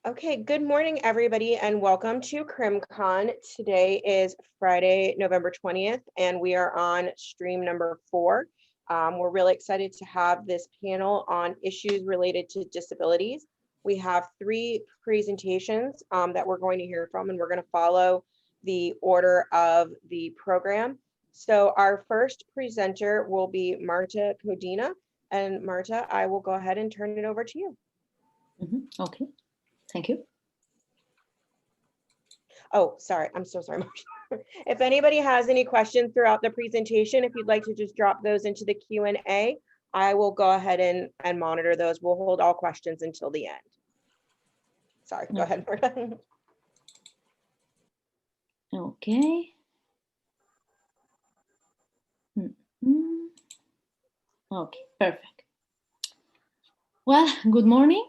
Okay, good morning, everybody, and welcome to CrimCon. Today is Friday, November 20th, and we are on stream number 4. We're really excited to have this panel on issues related to disabilities. We have 3 presentations that we're going to hear from, and we're going to follow the order of the program. So our first presenter will be Marta Codina, and Marta, I will go ahead and turn it over to you. Okay. Thank you. Oh, sorry. I'm so sorry. If anybody has any questions throughout the presentation, if you'd like to just drop those into the Q&A, I will go ahead and monitor those. We'll hold all questions until the end. Sorry, go ahead, Marta. Okay. Okay, perfect. Well, good morning.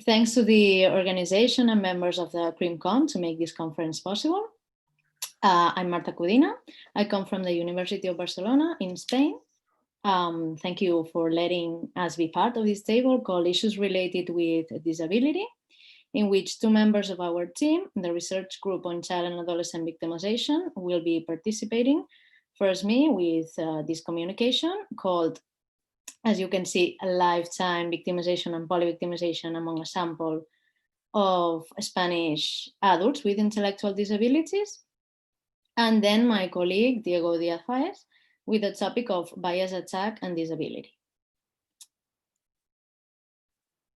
Thanks to the organization and members of the CrimCon to make this conference possible. I'm Marta Codina. I come from the University of Barcelona in Spain. Thank you for letting us be part of this table called Issues Related with Disability, in which 2 members of our team, the research group on child and adolescent victimization, will be participating. First, me with this communication called, as you can see, a lifetime victimization and polyvictimization among a sample of Spanish adults with intellectual disabilities. And then my colleague, A.Díaz-Faes, with the topic of bias attack and disability.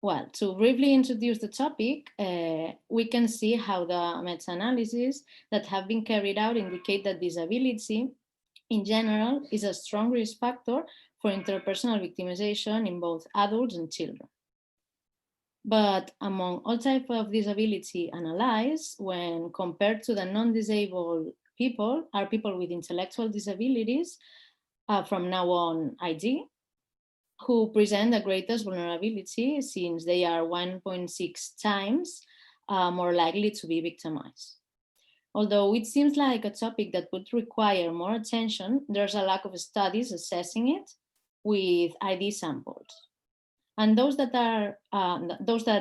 Well, to briefly introduce the topic, we can see how the meta-analyses that have been carried out indicate that disability in general is a strong risk factor for interpersonal victimization in both adults and children. But among all types of disability analyzed, when compared to the non-disabled people, are people with intellectual disabilities, from now on ID, who present the greatest vulnerability since they are 1.6 times more likely to be victimized. Although it seems like a topic that would require more attention, there's a lack of studies assessing it with ID samples. And those that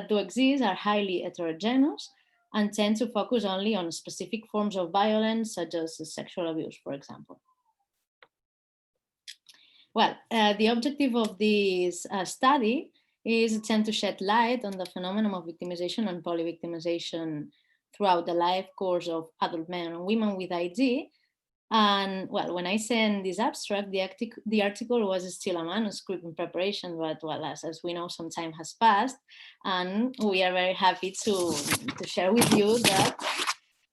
do exist are highly heterogeneous and tend to focus only on specific forms of violence, such as sexual abuse, for example. Well, the objective of this study is to attempt to shed light on the phenomenon of victimization and polyvictimization throughout the life course of adult men and women with ID. And well, when I sent this abstract, the article was still a manuscript in preparation, but well, as we know, some time has passed, and we are very happy to share with you that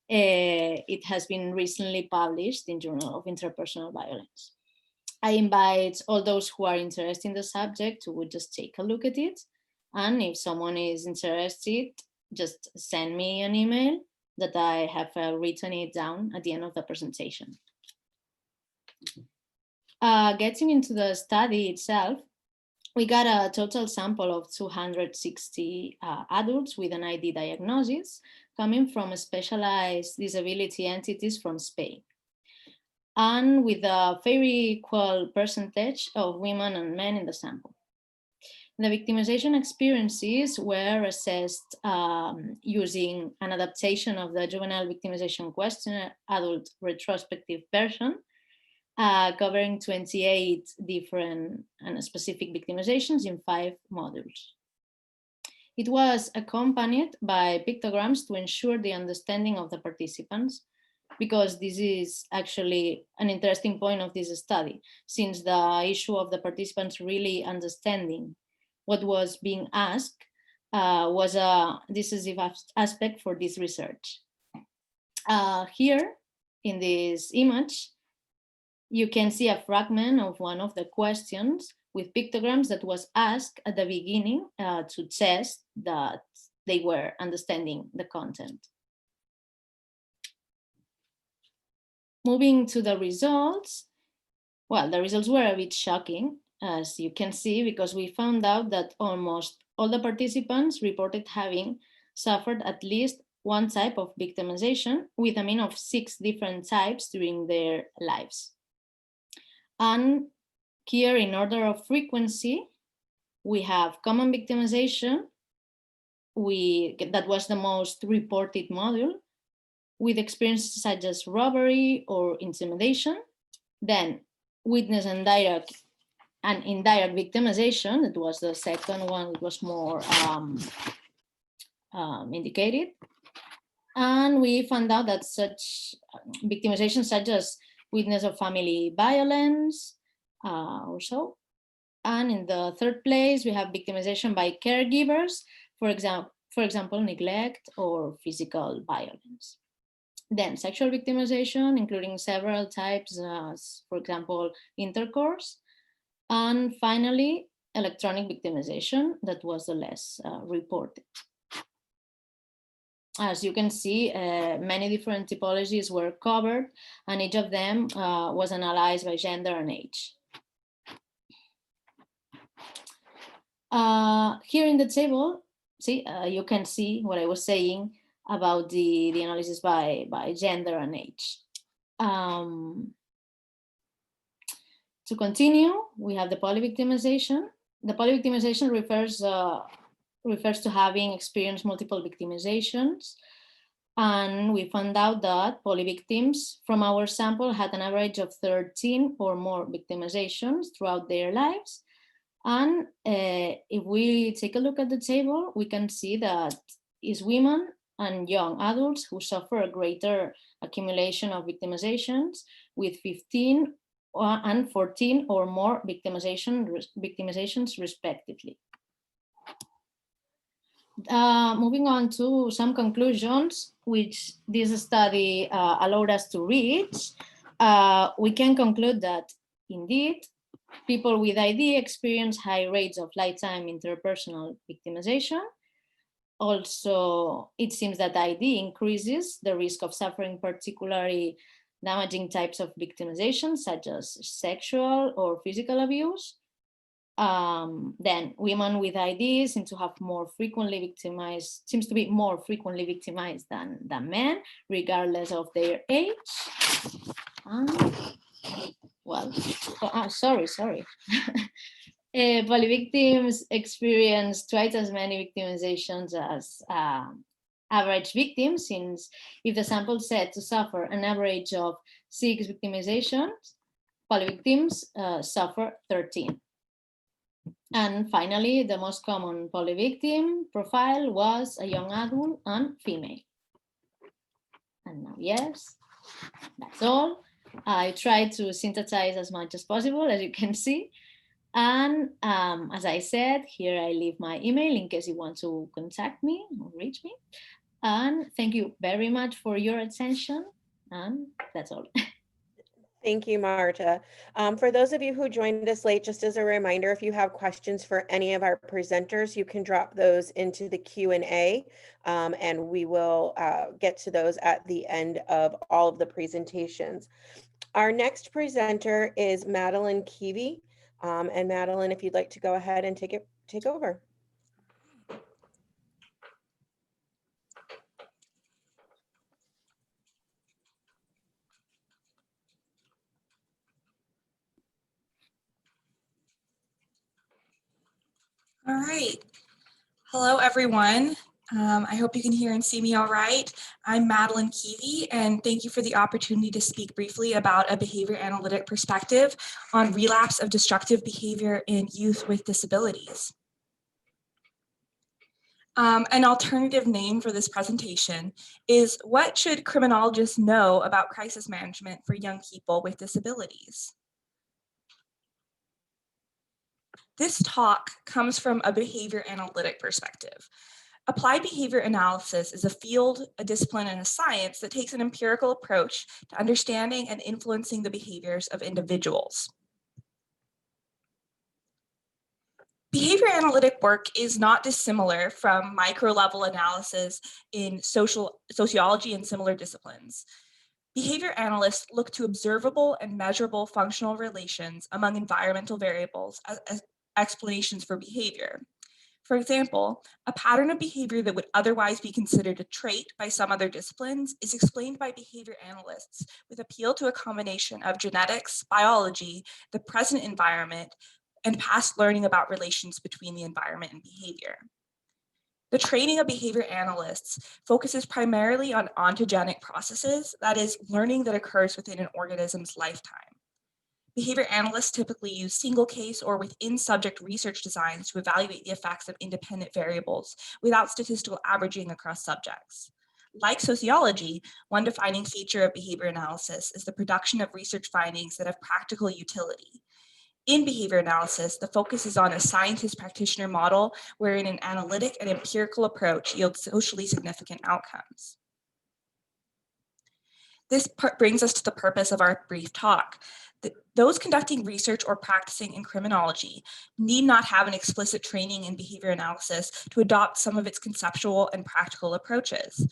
it has been recently published in Journal of Interpersonal Violence. I invite all those who are interested in the subject to just take a look at it. And if someone is interested, just send me an email that I have written it down at the end of the presentation. Getting into the study itself, we got a total sample of 260 adults with an ID diagnosis coming from specialized disability entities from Spain, and with a very equal percentage of women and men in the sample. The victimization experiences were assessed using an adaptation of the Juvenile Victimization Questionnaire adult retrospective version, covering 28 different and specific victimizations in 5 modules. It was accompanied by pictograms to ensure the understanding of the participants, because this is actually an interesting point of this study, since the issue of the participants really understanding what was being asked was a decisive aspect for this research. Here in this image, you can see a fragment of one of the questions with pictograms that was asked at the beginning to test that they were understanding the content. Moving to the results, well, the results were a bit shocking, as you can see, because we found out that almost all the participants reported having suffered at least one type of victimization, with a mean of 6 different types during their lives. And here, in order of frequency, we have common victimization, that was the most reported module, with experiences such as robbery or intimidation. Then witness and indirect victimization, that was the second one, that was more indicated. And we found out that such victimization, such as witness of family violence or so. And in the third place, we have victimization by caregivers, for example, neglect or physical violence. Then sexual victimization, including several types, for example, intercourse. And finally, electronic victimization, that was the less reported. As you can see, many different typologies were covered, and each of them was analyzed by gender and age. Here in the table, see, you can see what I was saying about the analysis by gender and age. To continue, we have the polyvictimization. The polyvictimization refers to having experienced multiple victimizations. And we found out that polyvictims from our sample had an average of 13 or more victimizations throughout their lives. And if we take a look at the table, we can see that it's women and young adults who suffer a greater accumulation of victimizations, with 15 and 14 or more victimizations respectively. Moving on to some conclusions, which this study allowed us to reach, we can conclude that indeed, people with ID experience high rates of lifetime interpersonal victimization. Also, it seems that ID increases the risk of suffering particularly damaging types of victimization, such as sexual or physical abuse. Then women with ID seem to be more frequently victimized than men, regardless of their age. Well, sorry. Polyvictims experience twice as many victimizations as average victims, since if the sample said to suffer an average of 6 victimizations, polyvictims suffer 13. And finally, the most common polyvictim profile was a young adult and female. And now, yes, that's all. I tried to synthesize as much as possible, as you can see. And as I said, here I leave my email in case you want to contact me or reach me. And thank you very much for your attention. And that's all. Thank you, Marta. For those of you who joined us late, just as a reminder, if you have questions for any of our presenters, you can drop those into the Q&A, and we will get to those at the end of all of the presentations. Our next presenter is Madeleine Keevy. And Madeleine, if you'd like to go ahead and take over. All right. Hello, everyone. I hope you can hear and see me all right. I'm Madeleine Keevy, and thank you for the opportunity to speak briefly about a behavior analytic perspective on relapse of destructive behavior in youth with disabilities. An alternative name for this presentation is "What should criminologists know about crisis management for young people with disabilities?" This talk comes from a behavior analytic perspective. Applied behavior analysis is a field, a discipline, and a science that takes an empirical approach to understanding and influencing the behaviors of individuals. Behavior analytic work is not dissimilar from micro-level analysis in sociology and similar disciplines. Behavior analysts look to observable and measurable functional relations among environmental variables as explanations for behavior. For example, a pattern of behavior that would otherwise be considered a trait by some other disciplines is explained by behavior analysts with appeal to a combination of genetics, biology, the present environment, and past learning about relations between the environment and behavior. The training of behavior analysts focuses primarily on ontogenic processes, that is, learning that occurs within an organism's lifetime. Behavior analysts typically use single case or within subject research designs to evaluate the effects of independent variables without statistical averaging across subjects. Like sociology, one defining feature of behavior analysis is the production of research findings that have practical utility. In behavior analysis, the focus is on a scientist practitioner model wherein an analytic and empirical approach yields socially significant outcomes. This brings us to the purpose of our brief talk. Those conducting research or practicing in criminology need not have an explicit training in behavior analysis to adopt some of its conceptual and practical approaches.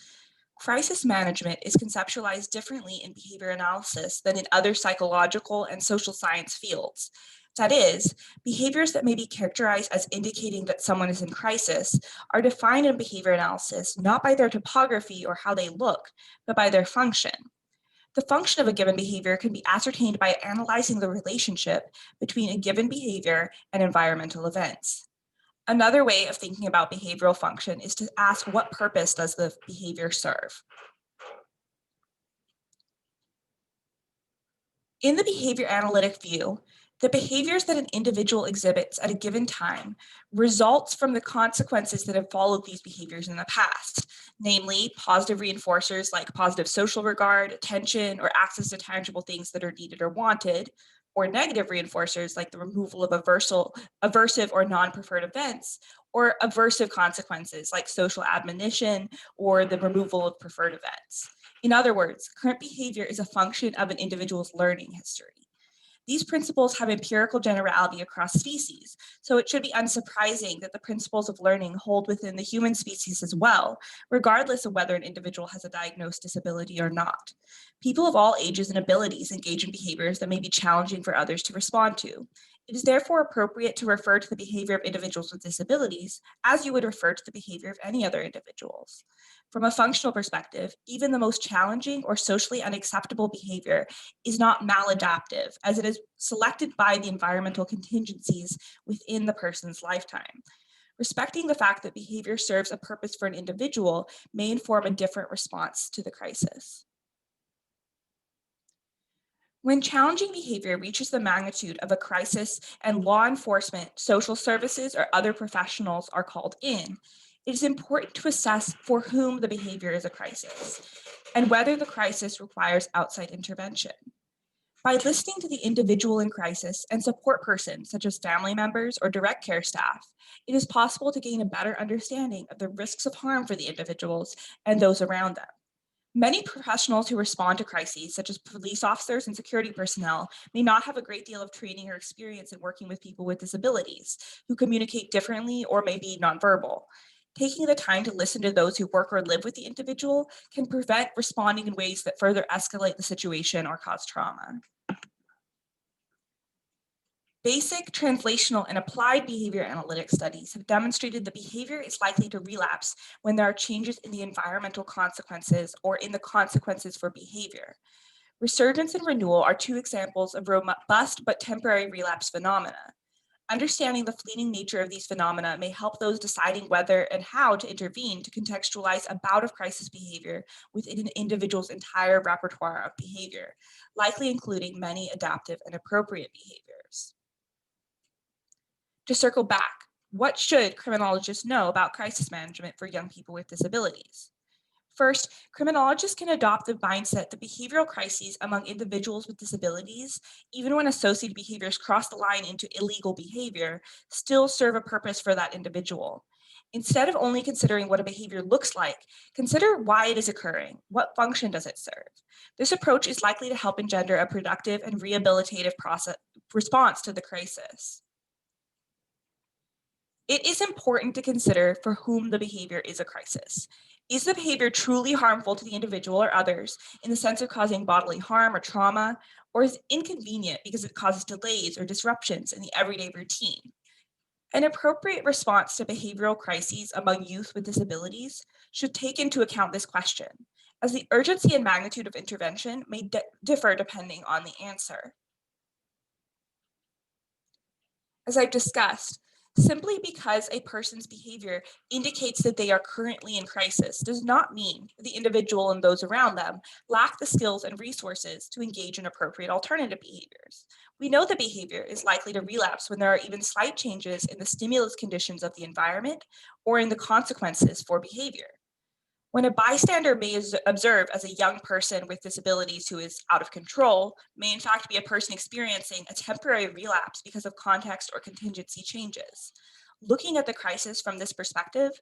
Crisis management is conceptualized differently in behavior analysis than in other psychological and social science fields. That is, behaviors that may be characterized as indicating that someone is in crisis are defined in behavior analysis not by their topography or how they look, but by their function. The function of a given behavior can be ascertained by analyzing the relationship between a given behavior and environmental events. Another way of thinking about behavioral function is to ask what purpose does the behavior serve? In the behavior analytic view, the behaviors that an individual exhibits at a given time results from the consequences that have followed these behaviors in the past, namely positive reinforcers like positive social regard, attention, or access to tangible things that are needed or wanted, or negative reinforcers like the removal of aversive or non-preferred events, or aversive consequences like social admonition or the removal of preferred events. In other words, current behavior is a function of an individual's learning history. These principles have empirical generality across species, so it should be unsurprising that the principles of learning hold within the human species as well, regardless of whether an individual has a diagnosed disability or not. People of all ages and abilities engage in behaviors that may be challenging for others to respond to. It is therefore appropriate to refer to the behavior of individuals with disabilities as you would refer to the behavior of any other individuals. From a functional perspective, even the most challenging or socially unacceptable behavior is not maladaptive, as it is selected by the environmental contingencies within the person's lifetime. Respecting the fact that behavior serves a purpose for an individual may inform a different response to the crisis. When challenging behavior reaches the magnitude of a crisis and law enforcement, social services, or other professionals are called in, it is important to assess for whom the behavior is a crisis and whether the crisis requires outside intervention. By listening to the individual in crisis and support persons such as family members or direct care staff, it is possible to gain a better understanding of the risks of harm for the individuals and those around them. Many professionals who respond to crises, such as police officers and security personnel, may not have a great deal of training or experience in working with people with disabilities who communicate differently or may be nonverbal. Taking the time to listen to those who work or live with the individual can prevent responding in ways that further escalate the situation or cause trauma. Basic, translational, and applied behavior analytic studies have demonstrated that behavior is likely to relapse when there are changes in the environmental consequences or in the consequences for behavior. Resurgence and renewal are two examples of robust but temporary relapse phenomena. Understanding the fleeting nature of these phenomena may help those deciding whether and how to intervene to contextualize a bout of crisis behavior within an individual's entire repertoire of behavior, likely including many adaptive and appropriate behaviors. To circle back, what should criminologists know about crisis management for young people with disabilities? First, criminologists can adopt the mindset that behavioral crises among individuals with disabilities, even when associated behaviors cross the line into illegal behavior, still serve a purpose for that individual. Instead of only considering what a behavior looks like, consider why it is occurring. What function does it serve? This approach is likely to help engender a productive and rehabilitative response to the crisis. It is important to consider for whom the behavior is a crisis. Is the behavior truly harmful to the individual or others in the sense of causing bodily harm or trauma, or is it inconvenient because it causes delays or disruptions in the everyday routine? An appropriate response to behavioral crises among youth with disabilities should take into account this question, as the urgency and magnitude of intervention may differ depending on the answer. As I've discussed, Simply because a person's behavior indicates that they are currently in crisis does not mean the individual and those around them lack the skills and resources to engage in appropriate alternative behaviors. We know that behavior is likely to relapse when there are even slight changes in the stimulus conditions of the environment or in the consequences for behavior. When a bystander may observe as a young person with disabilities who is out of control, may in fact be a person experiencing a temporary relapse because of context or contingency changes. Looking at the crisis from this perspective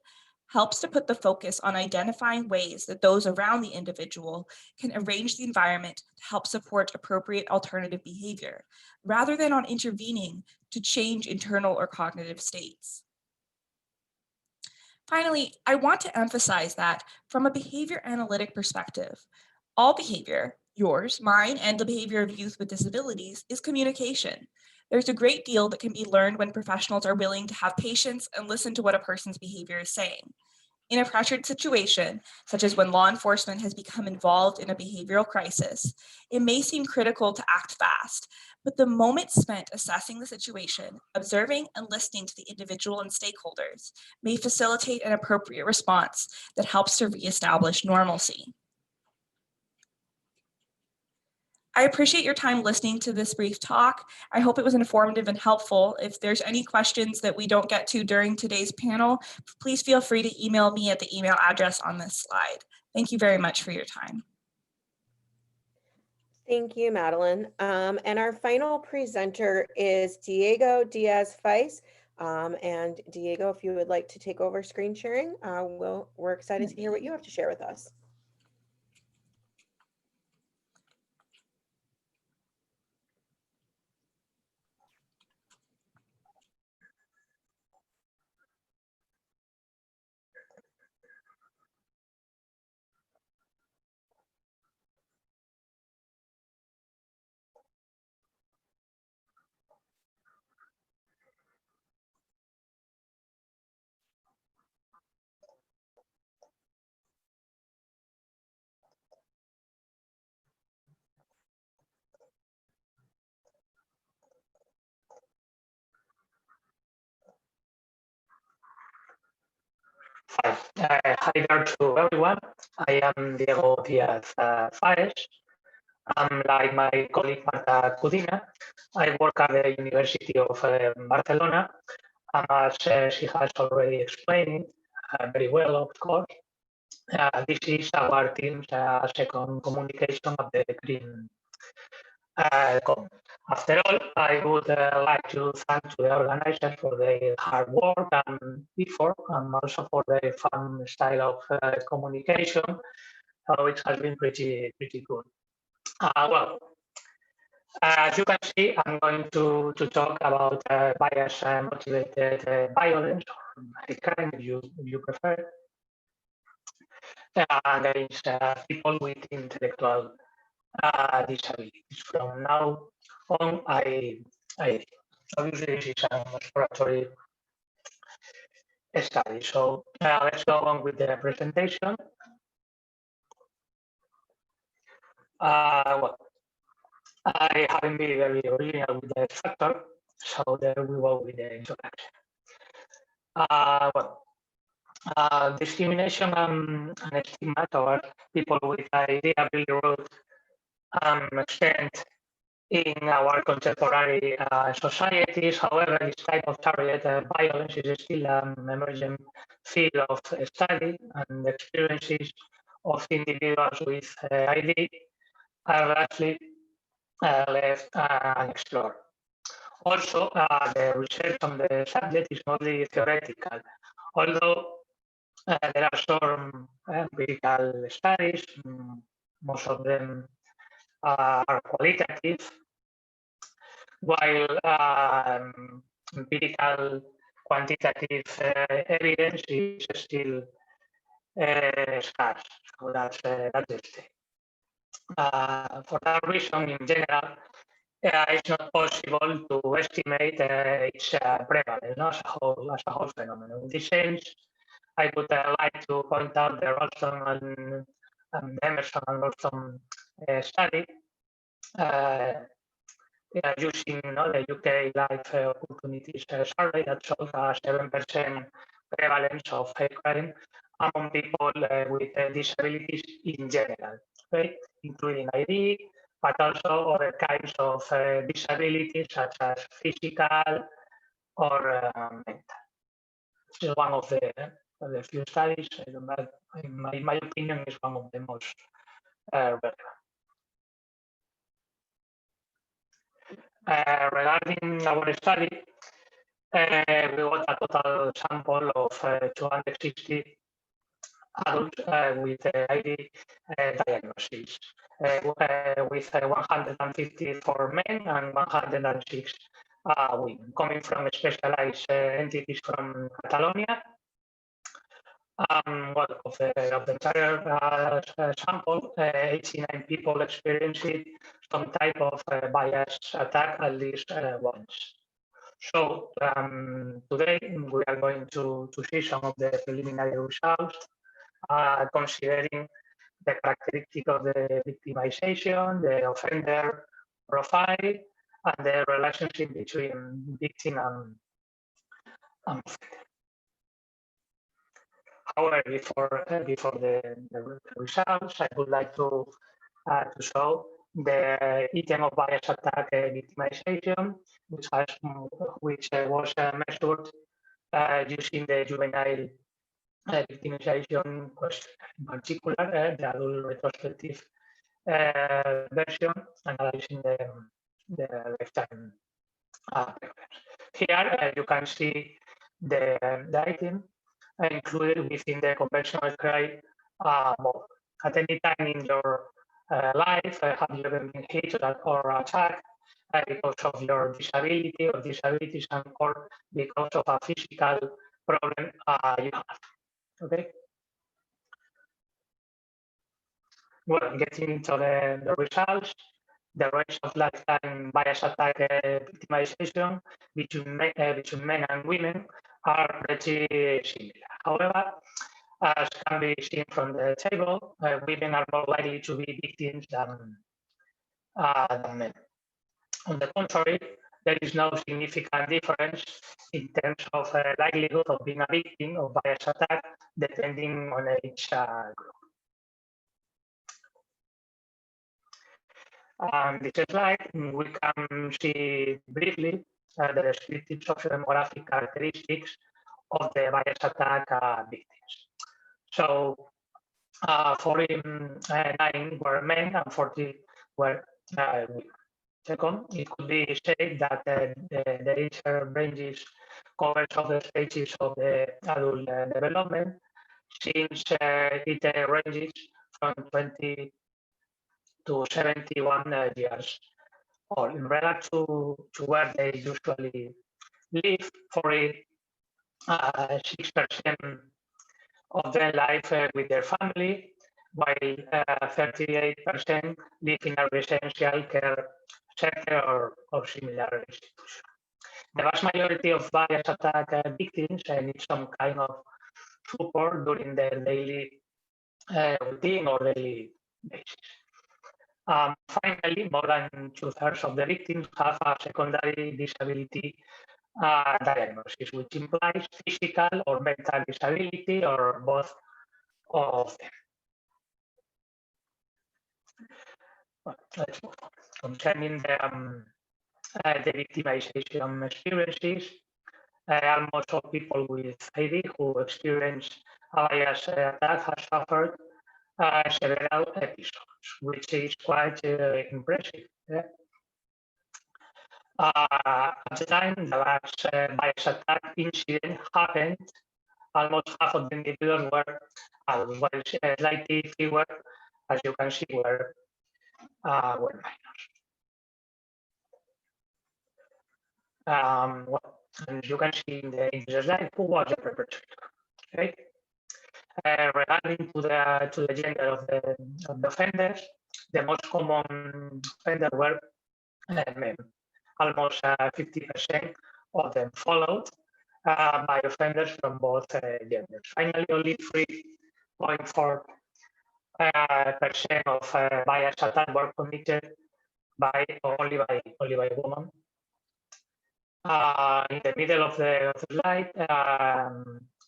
helps to put the focus on identifying ways that those around the individual can arrange the environment to help support appropriate alternative behavior, rather than on intervening to change internal or cognitive states. Finally, I want to emphasize that from a behavior analytic perspective, all behavior, yours, mine, and the behavior of youth with disabilities, is communication. There's a great deal that can be learned when professionals are willing to have patience and listen to what a person's behavior is saying. In a pressured situation, such as when law enforcement has become involved in a behavioral crisis, it may seem critical to act fast, but the moment spent assessing the situation, observing and listening to the individual and stakeholders may facilitate an appropriate response that helps to reestablish normalcy. I appreciate your time listening to this brief talk. I hope it was informative and helpful. If there's any questions that we don't get to during today's panel, please feel free to email me at the email address on this slide. Thank you very much for your time. Thank you, Madeleine. And our final presenter is Díaz-Faes. And Diego, if you would like to take over screen sharing, we're excited to hear what you have to share with us. Hi there to everyone. I am Diego Díaz-Faes. Like my colleague Marta Codina, I work at the University of Barcelona. As she has already explained very well, of course, this is our team's second communication of the Green Code. After all, I would like to thank the organizers for their hard work and effort, and also for their fun style of communication. So it has been pretty good. Well, as you can see, I'm going to talk about bias-motivated violence, or crime, if you prefer, against people with intellectual disabilities. From now on, obviously this is an exploratory study. So let's go on with the presentation. Well, I haven't been very original with the structure, so there we go with the introduction. Discrimination and stigma towards people with disability root extend in our contemporary societies. However, this type of target violence is still an emerging field of study, and the experiences of individuals with ID are largely left unexplored. Also, the research on the subject is mostly theoretical, although there are some empirical studies. Most of them are qualitative, while empirical quantitative evidence is still scarce. So that's the state. For that reason, in general, it's not possible to estimate its prevalence as a whole phenomenon. In this sense, I would like to point out the Ralston and Emerson and Ralston study using the UK Life Opportunities Survey that shows a 7% prevalence of hate crime among people with disabilities in general, right? Including ID, but also other kinds of disabilities such as physical or mental. This is one of the few studies, but in my opinion, is one of the most relevant. Regarding our study, we got a total sample of 260 adults with ID diagnoses, with 154 men and 106 women, coming from specialized entities from Catalonia. Well, of the entire sample, 89 people experienced some type of bias attack at least once. So today we are going to see some of the preliminary results, considering the characteristic of the victimization, the offender profile, and the relationship between victim and offender. However, before the results, I would like to show the item of bias attack victimization, which was measured using the juvenile victimization question, in particular the adult retrospective version, analyzing the lifetime prevalence. Here you can see the item included within the conventional cry model. At any time in your life, have you ever been hit or attacked because of your disability or disabilities, and or because of a physical problem you have? Okay. Well, getting into the results, the rates of lifetime bias attack victimization between men and women are pretty similar. However, as can be seen from the table, women are more likely to be victims than men. On the contrary, there is no significant difference in terms of likelihood of being a victim of bias attack depending on each group. On this slide, we can see briefly the descriptive sociodemographic characteristics of the bias attack victims. So 49 were men and 40 were women. Second, it could be said that the age ranges covers all the stages of the adult development, since it ranges from 20 to 71 years old. In regard to where they usually live, 46% of their life with their family, while 38% live in a residential care center or similar institution. The vast majority of bias attack victims need some kind of support during their daily routine or daily basis. Finally, more than 2/3 of the victims have a secondary disability diagnosis, which implies physical or mental disability or both of them. Well, let's move on. Concerning the victimization experiences, almost all people with ID who experience a bias attack have suffered several episodes, which is quite impressive. Yeah? At the time the last bias attack incident happened, almost half of the individuals were adults, while slightly fewer, as you can see, were minors. Well, as you can see in the slide, who was the perpetrator? Okay. Regarding to the gender of the offenders, the most common offenders were men. Almost 50% of them, followed by offenders from both genders. Finally, only 3.4% of bias attacks were committed only by women. In the middle of the slide,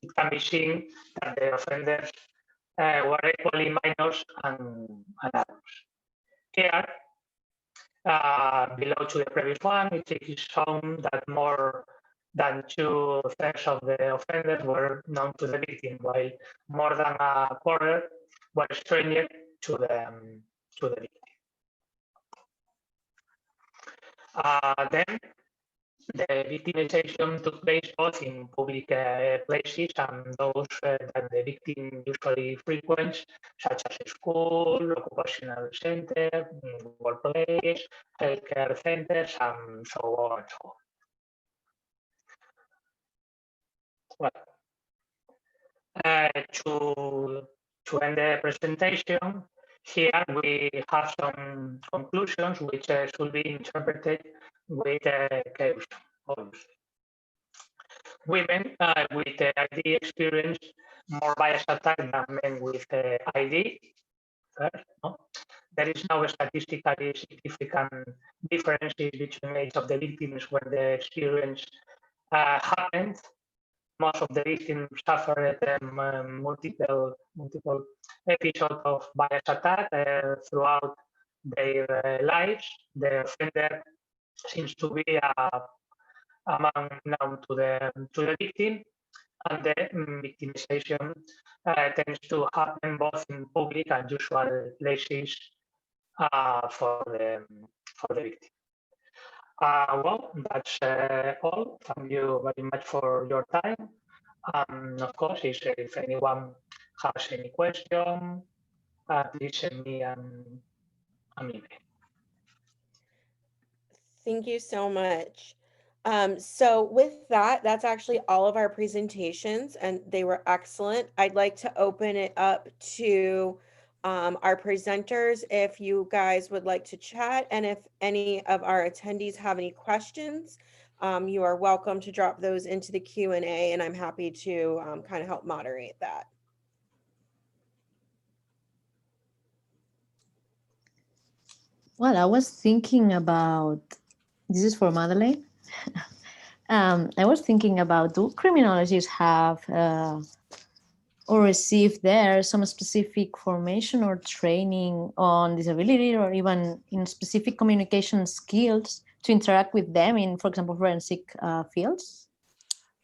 it can be seen that the offenders were equally minors and adults. Here, below to the previous one, it is shown that more than 2/3 of the offenders were known to the victim, while more than a quarter were strangers to the victim. Then the victimization took place both in public places and those that the victim usually frequents, such as a school, occupational center, workplace, healthcare centers, and so on and so on. Well, to end the presentation, here we have some conclusions which should be interpreted with caution, obviously. Women with ID experience more bias attack than men with ID. No? There is no statistically significant differences between age of the victims when the experience happened. Most of the victims suffered multiple episodes of bias attack throughout their lives. The offender seems to be among known to the victim, and the victimization tends to happen both in public and usual places for the victim. Well, that's all. Thank you very much for your time. Of course, if anyone has any question, please send me an email. Thank you so much. So with that, that's actually all of our presentations, and they were excellent. I'd like to open it up to our presenters if you guys would like to chat, and if any of our attendees have any questions, you are welcome to drop those into the Q&A, and I'm happy to kind of help moderate that. Well, I was thinking about, this is for Madeleine. I was thinking about, do criminologists have or receive there some specific formation or training on disability, or even in specific communication skills to interact with them in, for example, forensic fields?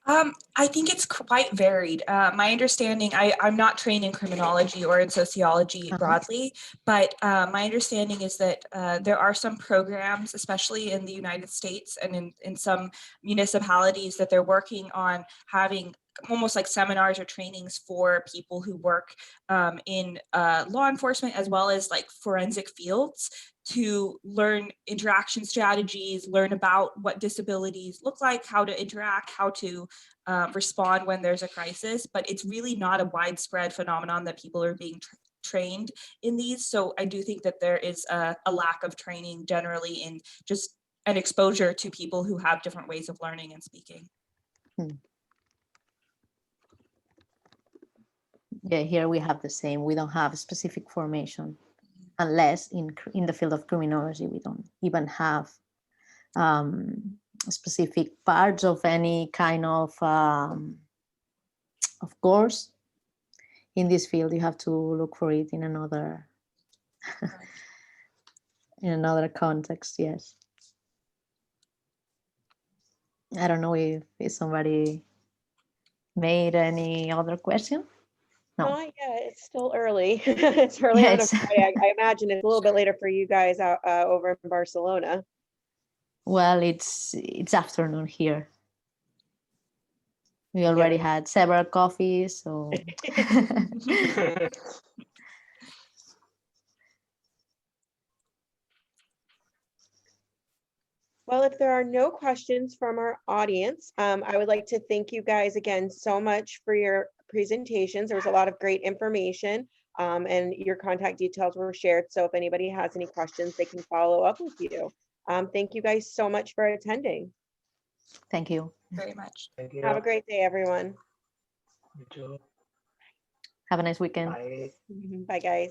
I think it's quite varied. My understanding, I'm not trained in criminology or in sociology broadly, but my understanding is that there are some programs, especially in the United States and in some municipalities, that they're working on having almost like seminars or trainings for people who work in law enforcement as well as like forensic fields, to learn interaction strategies, learn about what disabilities look like, how to interact, how to respond when there's a crisis. But it's really not a widespread phenomenon that people are being trained in these. So I do think that there is a lack of training generally in just an exposure to people who have different ways of learning and speaking. Yeah, here we have the same. We don't have specific formation, unless in the field of criminology, we don't even have specific parts of any kind of course. In this field, you have to look for it in another in another context. Yes. I don't know if somebody made any other question. No. Not yet. It's still early. It's early on a Friday. I imagine it's a little bit later for you guys out over in Barcelona. Well, it's afternoon here. We already had several coffees, so. Well, if there are no questions from our audience, I would like to thank you guys again so much for your presentations. There was a lot of great information, and your contact details were shared. So if anybody has any questions, they can follow up with you. Thank you guys so much for attending. Thank you very much. Thank you. Have a great day, everyone. You too. Have a nice weekend. Bye. Bye, guys.